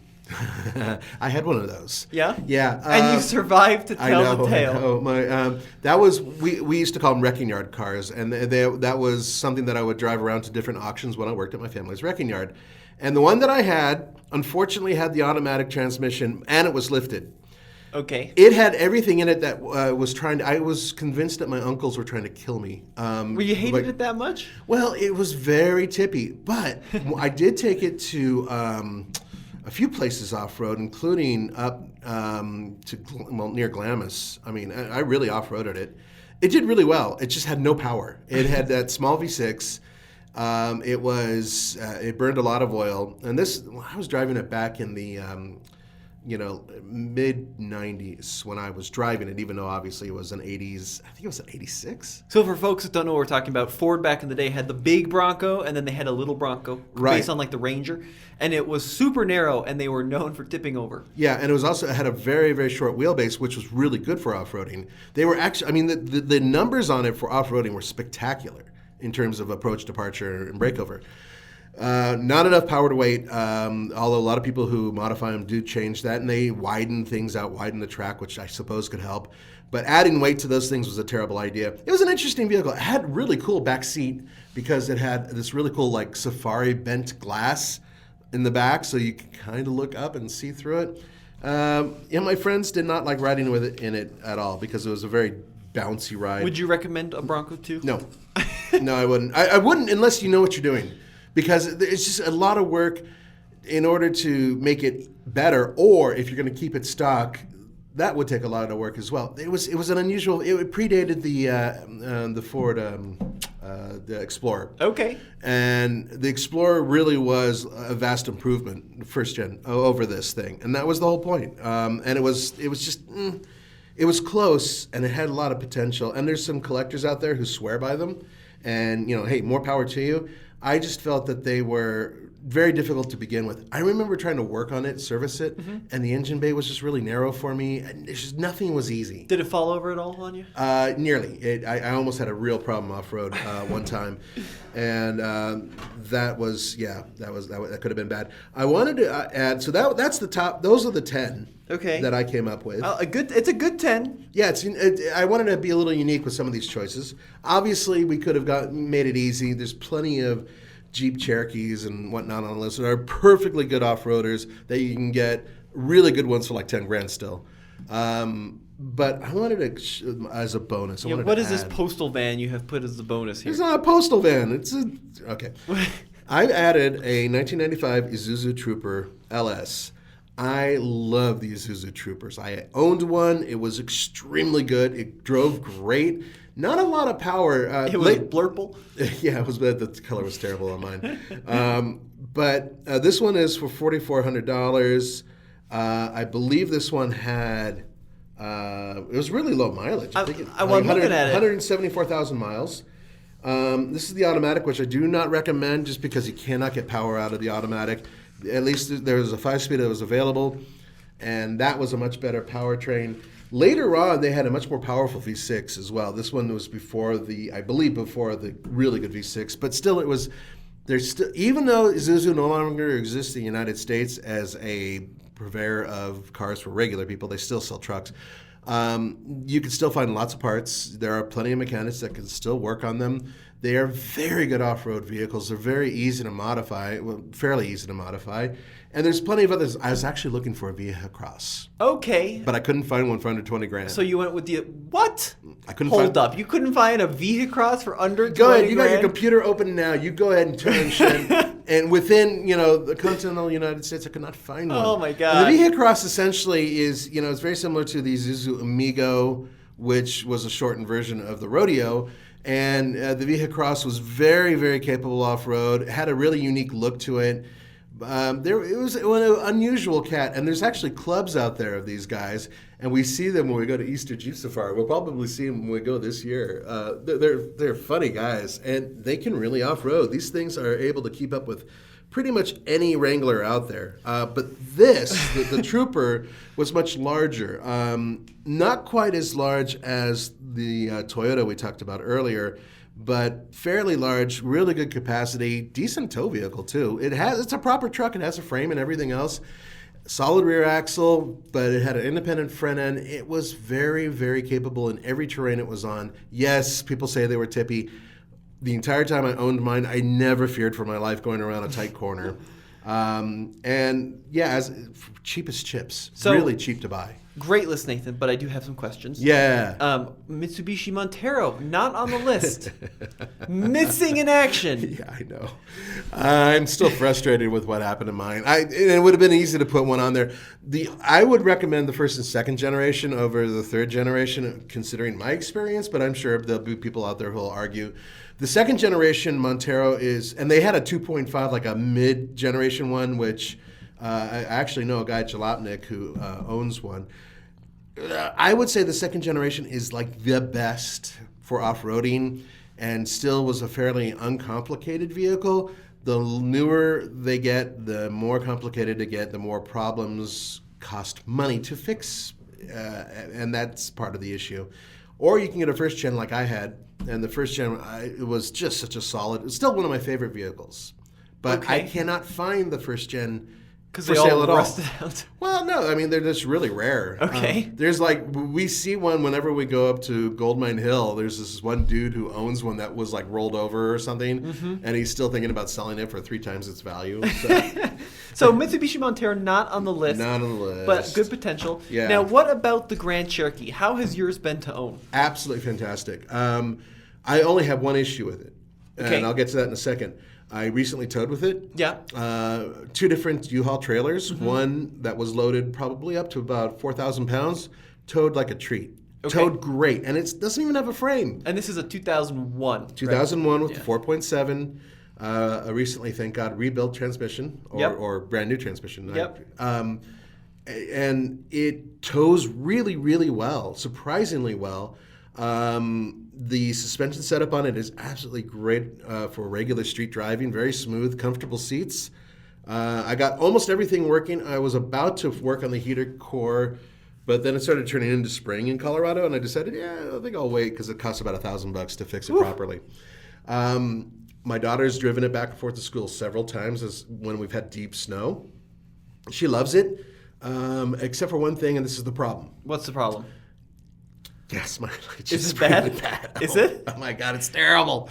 I had one of those. Yeah? Yeah. And you survived to tell the tale. I know. That was, we used to call them wrecking yard cars, and that was something that I would drive around to different auctions when I worked at my family's wrecking yard. And the one that I had, unfortunately, had the automatic transmission, and it was lifted. Okay. It had everything in it that I was convinced that my uncles were trying to kill me. Were you hated it that much? Well, it was very tippy, but I did take it to a few places off-road, including up near Glamis. I mean, I really off-roaded it. It did really well. It just had no power. It had that small V6. It burned a lot of oil, and I was driving it back in the mid 90s when I was driving it, even though obviously it was an 80s. I think it was an 86. So for folks that don't know what we're talking about, Ford back in the day had the big Bronco, and then they had a little Bronco based on like the Ranger, and it was super narrow, and they were known for tipping over. Yeah, and it had a very, very short wheelbase, which was really good for off-roading. They were actually, I mean, the numbers on it for off-roading were spectacular in terms of approach, departure, and breakover. Not enough power to weight, although a lot of people who modify them do change that, and they widen things out, widen the track, which I suppose could help. But adding weight to those things was a terrible idea. It was an interesting vehicle. It had really cool back seat because it had this really cool like safari bent glass in the back, so you could kind of look up and see through it. My friends did not like riding with it in it at all because it was a very bouncy ride. Would you recommend a Bronco 2? No. No, I wouldn't. I wouldn't unless you know what you're doing. Because it's just a lot of work in order to make it better, or if you're going to keep it stock, that would take a lot of work as well. It was an unusual. It predated the Ford the Explorer. Okay. And the Explorer really was a vast improvement, first gen, over this thing, and that was the whole point. And it was just. It was close, and it had a lot of potential. And there's some collectors out there who swear by them, and hey, more power to you. I just felt that they were very difficult to begin with. I remember trying to work on it, service it, and the engine bay was just really narrow for me. And there's just nothing was easy. Did it fall over at all on you? Nearly. I almost had a real problem off road one time, and that could have been bad. I wanted to add. So that's the top. Those are the 10. Okay. That I came up with. It's a good 10. Yeah, I wanted to be a little unique with some of these choices. Obviously, we could have made it easy. There's plenty of Jeep Cherokees and whatnot on the list that are perfectly good off-roaders that you can get really good ones for like 10 grand still. But I wanted to, as a bonus, what is this postal van you have put as the bonus here? It's not a postal van. Okay. I added a 1995 Isuzu Trooper LS. I love the Isuzu Troopers. I owned one. It was extremely good. It drove great. Not a lot of power. It was blurple? Yeah, it was. The color was terrible on mine. But this one is for $4,400. I believe this one had, it was really low mileage. I'm looking at it. 174,000 miles. This is the automatic, which I do not recommend just because you cannot get power out of the automatic. At least there was a 5-speed that was available, and that was a much better powertrain. Later on, they had a much more powerful V6 as well. This one was before the really good V6, but still even though Isuzu no longer exists in the United States as a purveyor of cars for regular people, they still sell trucks. You can still find lots of parts. There are plenty of mechanics that can still work on them. They are very good off-road vehicles. They're very easy to modify, fairly easy to modify. And there's plenty of others. I was actually looking for a Via Cross. Okay. But I couldn't find one for under 20 grand. So you went with the, what? I couldn't Hold up. You couldn't find a Via Cross for under 20 grand? Go ahead. You got your computer open now. You go ahead and turn shit. And within, the continental United States, I could not find one. Oh, my God. And the Via Cross essentially is, it's very similar to the Isuzu Amigo, which was a shortened version of the Rodeo. And the Via Cross was very, very capable off-road. It had a really unique look to it. It was an unusual cat, and there's actually clubs out there of these guys, and we see them when we go to Easter Jeep Safari. We'll probably see them when we go this year. They're funny guys, and they can really off-road. These things are able to keep up with pretty much any Wrangler out there. But this, the Trooper, was much larger. Not quite as large as the Toyota we talked about earlier, but fairly large, really good capacity, decent tow vehicle too. It's a proper truck. It has a frame and everything else. Solid rear axle, but it had an independent front end. It was very, very capable in every terrain it was on. Yes, people say they were tippy. The entire time I owned mine, I never feared for my life going around a tight corner. And yeah, as cheap as chips. So, really cheap to buy. Great list, Nathan, but I do have some questions. Yeah. Mitsubishi Montero, not on the list. Missing in action. Yeah, I know. I'm still frustrated with what happened to mine. It would have been easy to put one on there. I would recommend the first and second generation over the third generation, considering my experience, but I'm sure there'll be people out there who will argue. The second generation Montero and they had a 2.5, like a mid-generation one, which I actually know a guy, Jalopnik, who owns one. I would say the second generation is like the best for off-roading and still was a fairly uncomplicated vehicle. The newer they get, the more complicated they get, the more problems cost money to fix, and that's part of the issue. Or you can get a first gen like I had, and the first gen, it was just such a solid, it's still one of my favorite vehicles. But okay. I cannot find the first gen because they all rusted out. Well, no, I mean, they're just really rare. Okay. There's we see one whenever we go up to Goldmine Hill. There's this one dude who owns one that was rolled over or something, and he's still thinking about selling it for 3 times its value. So Mitsubishi Montero not on the list. Not on the list. But good potential. Yeah. Now, what about the Grand Cherokee? How has yours been to own? Absolutely fantastic. I only have one issue with it, and I'll get to that in a second. I recently towed with it. Yeah. 2 different U-Haul trailers. One that was loaded probably up to about 4,000 pounds. Towed like a treat. Okay. Towed great. And it doesn't even have a frame. And this is a 2001. 2001 with the 4.7. A recently, thank God, rebuilt transmission or brand new transmission. Yep. And it tows really, really well. Surprisingly well. The suspension setup on it is absolutely great for regular street driving. Very smooth, comfortable seats. I got almost everything working. I was about to work on the heater core, but then it started turning into spring in Colorado, and I decided, I think I'll wait because it costs about $1,000 to fix it properly. My daughter's driven it back and forth to school several times when we've had deep snow. She loves it, except for one thing, and this is the problem. What's the problem? Gas mileage is bad. Is it? Oh my God, it's terrible.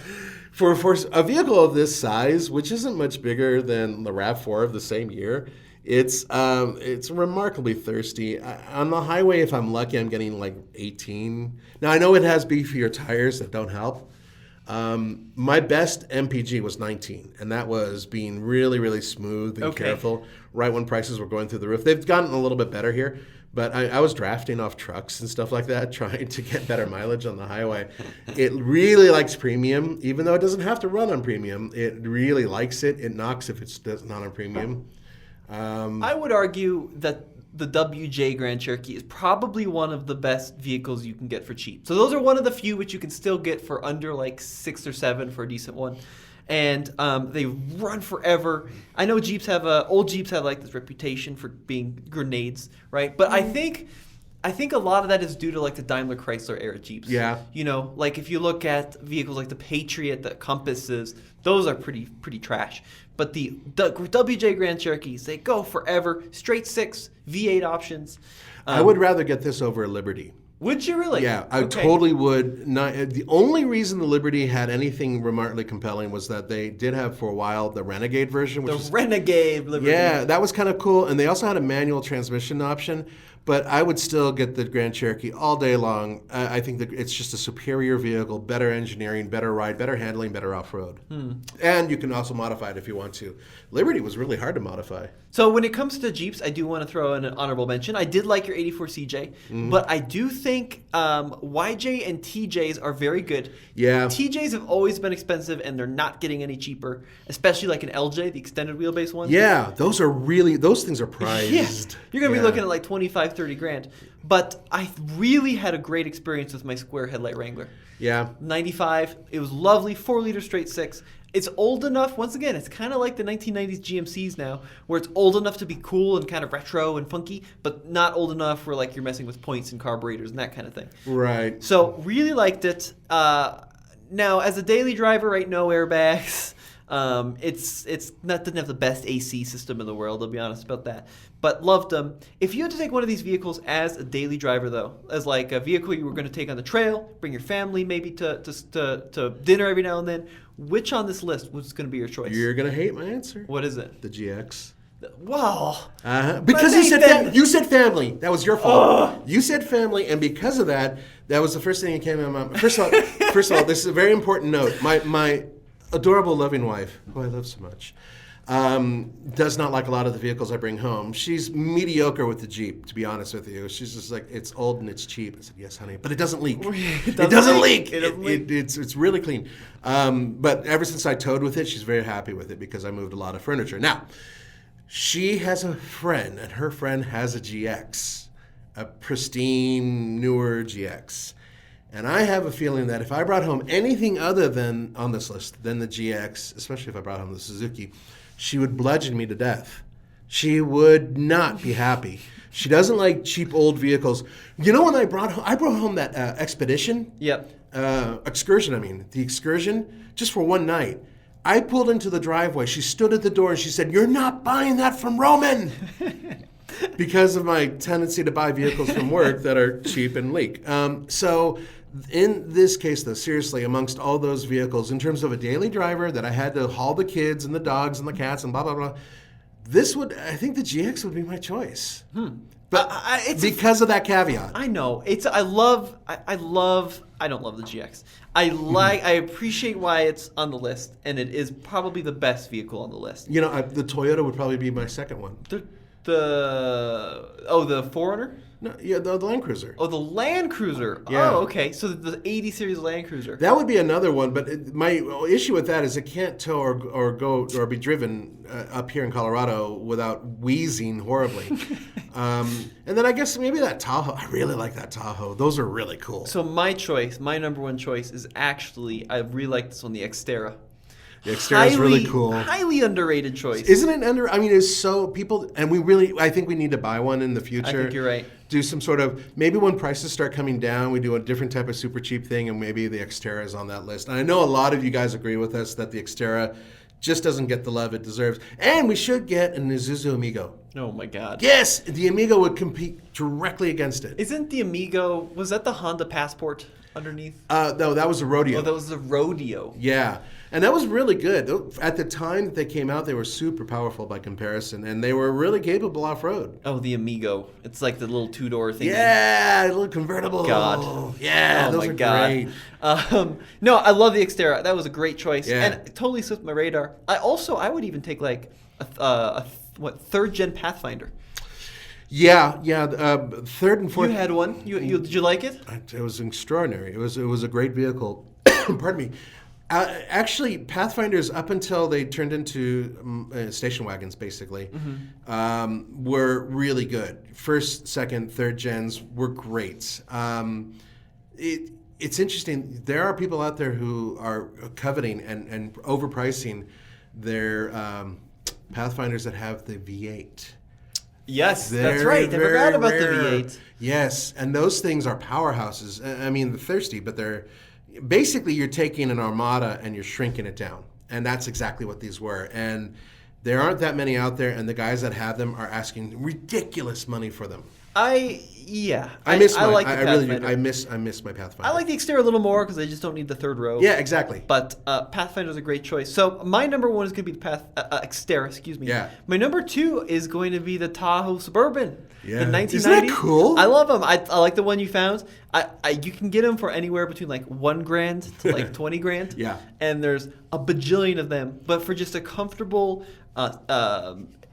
For a vehicle of this size, which isn't much bigger than the RAV4 of the same year, it's remarkably thirsty. On the highway, if I'm lucky, I'm getting like 18. Now, I know it has beefier tires that don't help. My best MPG was 19, and that was being really, really smooth and careful right when prices were going through the roof. They've gotten a little bit better here, but I was drafting off trucks and stuff like that, trying to get better mileage on the highway. It really likes premium, even though it doesn't have to run on premium. It really likes it. It knocks if it's not on premium. I would argue that the WJ Grand Cherokee is probably one of the best vehicles you can get for cheap. So those are one of the few which you can still get for under like 6 or 7 for a decent one. And they run forever. I know Jeeps old Jeeps have like this reputation for being grenades, right? But I think a lot of that is due to like the Daimler Chrysler era Jeeps. Yeah. You know, like if you look at vehicles like the Patriot, the Compasses, those are pretty trash. But the WJ Grand Cherokees, they go forever. Straight 6, V8 options. I would rather get this over a Liberty. Would you really? Yeah, I totally would. The only reason the Liberty had anything remarkably compelling was that they did have for a while the Renegade version. Which was Renegade Liberty. Yeah, that was kind of cool. And they also had a manual transmission option. But I would still get the Grand Cherokee all day long. I think that it's just a superior vehicle, better engineering, better ride, better handling, better off-road. And you can also modify it if you want to. Liberty was really hard to modify. So when it comes to Jeeps, I do want to throw in an honorable mention. I did like your 84 CJ, but I do think YJ and TJs are very good. Yeah. TJs have always been expensive, and they're not getting any cheaper, especially like an LJ, the extended wheelbase one. Yeah, those things are prized. Yeah. You're going to be looking at like 25, 30 grand. But I really had a great experience with my square headlight Wrangler. Yeah. 95. It was lovely. 4-liter straight 6. It's old enough. Once again, it's kind of like the 1990s GMCs now, where it's old enough to be cool and kind of retro and funky, but not old enough where like you're messing with points and carburetors and that kind of thing. Right. So really liked it. Now, as a daily driver, right, no airbags. It's not doesn't have the best AC system in the world. I'll be honest about that. But loved them. If you had to take one of these vehicles as a daily driver, though, as like a vehicle you were going to take on the trail, bring your family maybe to dinner every now and then, which on this list was going to be your choice? You're going to hate my answer. What is it? The GX. Wow. Because you said family. That was your fault. You said family, and because of that, that was the first thing that came to my mind. First of all, this is a very important note. My adorable, loving wife, who I love so much, does not like a lot of the vehicles I bring home. She's mediocre with the Jeep, to be honest with you. She's just like, it's old and it's cheap. I said, yes, honey, but it doesn't leak. It doesn't leak. It's really clean. But ever since I towed with it, she's very happy with it because I moved a lot of furniture. Now, she has a friend, and her friend has a GX, a pristine, newer GX. And I have a feeling that if I brought home anything other than, on this list, than the GX, especially if I brought home the Suzuki, she would bludgeon me to death. She would not be happy. She doesn't like cheap old vehicles. You know when I brought home that Expedition? Yep. Excursion, the Excursion, just for one night. I pulled into the driveway. She stood at the door and she said, "You're not buying that from Roman." Because of my tendency to buy vehicles from work that are cheap and leak. So in this case, though, seriously, amongst all those vehicles, in terms of a daily driver that I had to haul the kids and the dogs and the cats and blah, blah, blah, I think the GX would be my choice. But because of that caveat. I know. I don't love the GX. I appreciate why it's on the list, and it is probably the best vehicle on the list. You know, the Toyota would probably be my second one. The 4Runner? No, yeah, the Land Cruiser. Oh, the Land Cruiser. Yeah. Oh, okay. So the 80 series Land Cruiser. That would be another one, but my issue with that is it can't tow or be driven up here in Colorado without wheezing horribly. And then I guess maybe that Tahoe. I really like that Tahoe. Those are really cool. So my number one choice is actually, I really like this one, the Xterra. The Xterra is really cool. Highly underrated choice. Isn't it I mean, it's so people, and I think we need to buy one in the future. I think you're right. Do some sort of, maybe when prices start coming down, we do a different type of super cheap thing, and maybe the Xterra is on that list. And I know a lot of you guys agree with us that the Xterra just doesn't get the love it deserves. And we should get an Isuzu Amigo. Oh my God. Yes, the Amigo would compete directly against it. Isn't the Amigo, was that the Honda Passport underneath? No, that was a Rodeo. Oh, that was the Rodeo. Yeah, and that was really good. At the time that they came out, they were super powerful by comparison, and they were really capable off-road. Oh, the Amigo. It's like the little two-door thing. Yeah, a little convertible. God. Yeah, those are great. No, I love the Xterra. That was a great choice. Yeah. And it totally slipped my radar. I would even take like a third-gen Pathfinder. Yeah, third and fourth. You had one. Did you like it? It was extraordinary. It was a great vehicle. Pardon me. Actually, Pathfinders, up until they turned into station wagons, basically, were really good. First, second, third gens were great. It's interesting. There are people out there who are coveting and overpricing their Pathfinders that have the V8. Yes, that's right. I forgot about the V8. Yes, and those things are powerhouses. I mean, they're thirsty, but they're basically, you're taking an Armada and you're shrinking it down. And that's exactly what these were. And there aren't that many out there, and the guys that have them are asking ridiculous money for them. I miss I mine. like the I really Pathfinder. do. I miss my Pathfinder. I like the Xterra a little more because I just don't need the third row. Yeah, exactly. But Pathfinder is a great choice. So my number one is going to be the Xterra. Excuse me. Yeah. My number two is going to be the Tahoe Suburban. Yeah. The 1990. Isn't that cool? I love them. I like the one you found. You can get them for anywhere between like $1,000 to like $20,000. Yeah. And there's a bajillion of them, but for just a comfortable,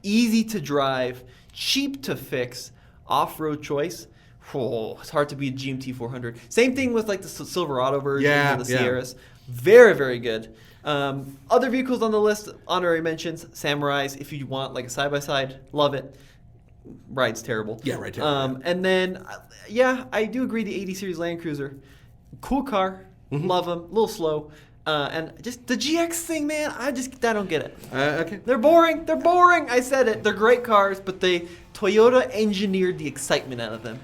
easy to drive, cheap to fix, off-road choice. Oh, it's hard to beat GMT 400. Same thing with like the Silverado version and the Sierras. Very, very good. Other vehicles on the list, honorary mentions, Samurais. If you want like a side-by-side, love it. Ride's terrible. Yeah, right. Terrible. And then, I do agree the 80 Series Land Cruiser. Cool car. Love them. A little slow. And just the GX thing, man, I don't get it. Okay. They're boring. I said it. They're great cars, but Toyota engineered the excitement out of them.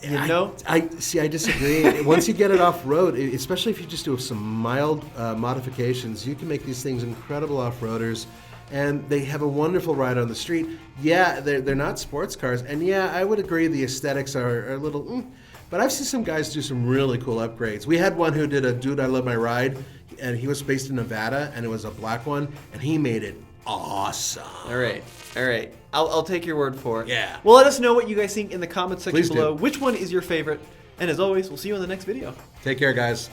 You know? I disagree. Once you get it off-road, especially if you just do some mild modifications, you can make these things incredible off-roaders, and they have a wonderful ride on the street. Yeah, they're not sports cars, and yeah, I would agree the aesthetics are a little, but I've seen some guys do some really cool upgrades. We had one who did a Dude, I Love My Ride, and he was based in Nevada, and it was a black one, and he made it awesome. All right. I'll take your word for it. Yeah. Well, let us know what you guys think in the comments section Please below. do. Which one is your favorite? And as always, we'll see you in the next video. Take care, guys.